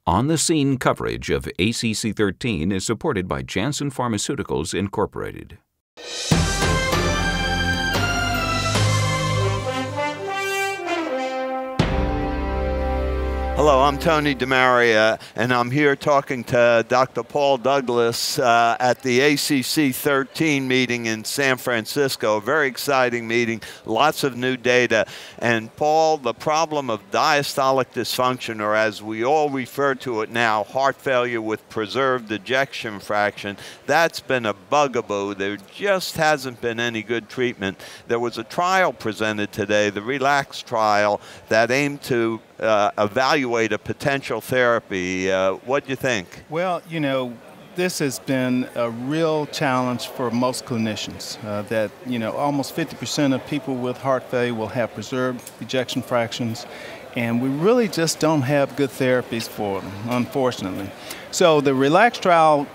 On-the-scene coverage of ACC.13 is supported by Janssen Pharmaceuticals, Incorporated. Hello, I'm Tony DeMaria, and I'm here talking to Dr. Paul Douglas at the ACC.13 meeting in San Francisco. A very exciting meeting, lots of new data. And Paul, the problem of diastolic dysfunction, or as we all refer to it now, heart failure with preserved ejection fraction, that's been a bugaboo. There just hasn't been any good treatment. There was a trial presented today, the RELAX trial, that aimed to evaluate a potential therapy. What do you think? Well, you know, this has been a real challenge for most clinicians, that, you know, almost 50% of people with heart failure will have preserved ejection fractions, and we really just don't have good therapies for them, unfortunately. So the RELAX trial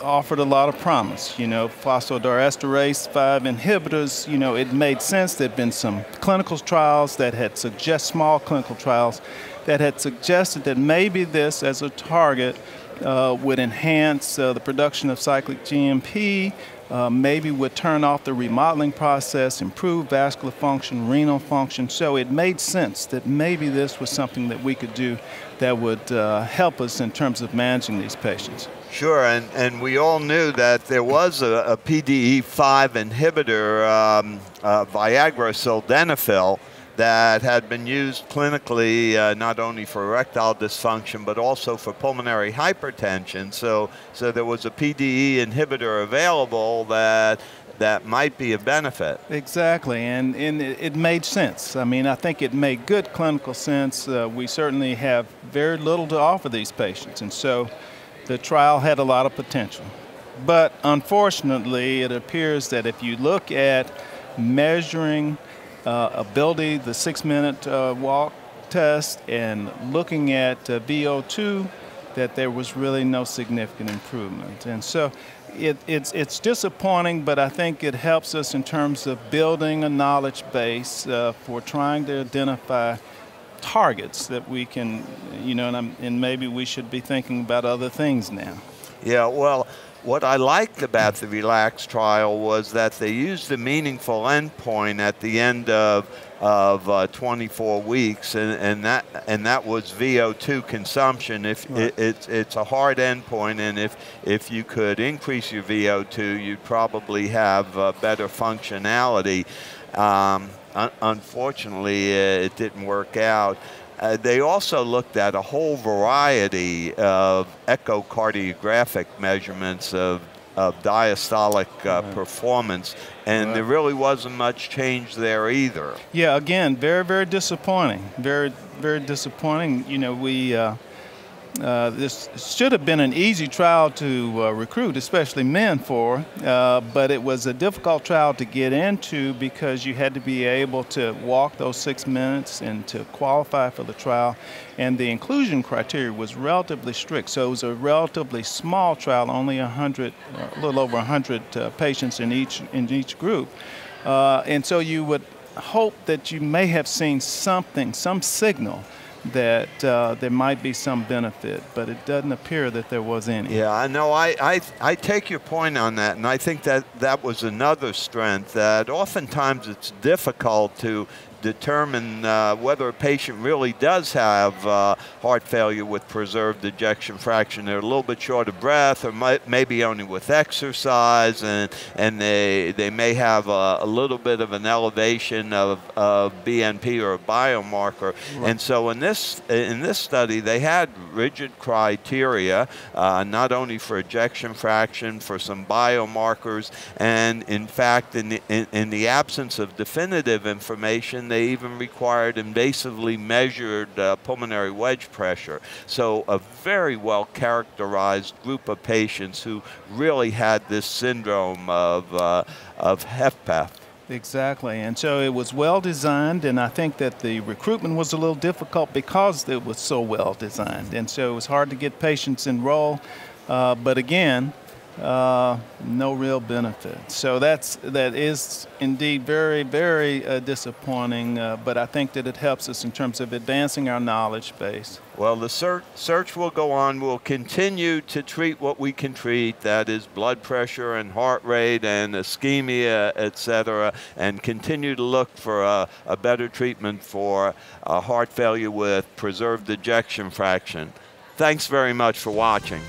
offered a lot of promise. You know, phosphodiesterase 5 inhibitors, you know, it made sense. There had been some clinical trials that had small clinical trials that had suggested that maybe this as a target would enhance the production of cyclic GMP, maybe would turn off the remodeling process, improve vascular function, renal function. So it made sense that maybe this was something that we could do that would help us in terms of managing these patients. Sure, and we all knew that there was a PDE5 inhibitor, Viagra sildenafil, that had been used clinically not only for erectile dysfunction but also for pulmonary hypertension. So there was a PDE inhibitor available that might be a benefit. Exactly, and it made sense. I mean, I think it made good clinical sense. We certainly have very little to offer these patients, and so the trial had a lot of potential. But unfortunately, it appears that if you look at measuring ability, the 6-minute walk test, and looking at VO2, that there was really no significant improvement. And so it's disappointing, but I think it helps us in terms of building a knowledge base for trying to identify targets that we can, you know, and maybe we should be thinking about other things now. Yeah, well, what I liked about the RELAX trial was that they used a meaningful endpoint at the end of 24 weeks, and that was VO2 consumption. Right. It's a hard endpoint, and if you could increase your VO2, you'd probably have better functionality. Unfortunately, it didn't work out. They also looked at a whole variety of echocardiographic measurements of diastolic performance, and there really wasn't much change there either. Yeah, again, very, very disappointing. Very, very disappointing. You know, this should have been an easy trial to recruit, especially men for, but it was a difficult trial to get into because you had to be able to walk those 6 minutes and to qualify for the trial, and the inclusion criteria was relatively strict. So it was a relatively small trial, only a little over 100 patients in each group, and so you would hope that you may have seen something, some signal that there might be some benefit, but it doesn't appear that there was any. Yeah, I know. I take your point on that, and I think that was another strength, that oftentimes it's difficult to determine whether a patient really does have heart failure with preserved ejection fraction. They're a little bit short of breath, or maybe only with exercise, and they may have a little bit of an elevation of BNP or a biomarker. Right. And so in this study, they had rigid criteria, not only for ejection fraction, for some biomarkers, and in fact, in the absence of definitive information, they even required invasively measured pulmonary wedge pressure. So a very well characterized group of patients who really had this syndrome of HFpEF. Exactly, and so it was well designed, and I think that the recruitment was a little difficult because it was so well designed, and so it was hard to get patients enrolled. But again, no real benefit. So that is indeed very, very disappointing, but I think that it helps us in terms of advancing our knowledge base. Well, the search will go on. We'll continue to treat what we can treat, that is blood pressure and heart rate and ischemia, etc., and continue to look for a better treatment for heart failure with preserved ejection fraction. Thanks very much for watching.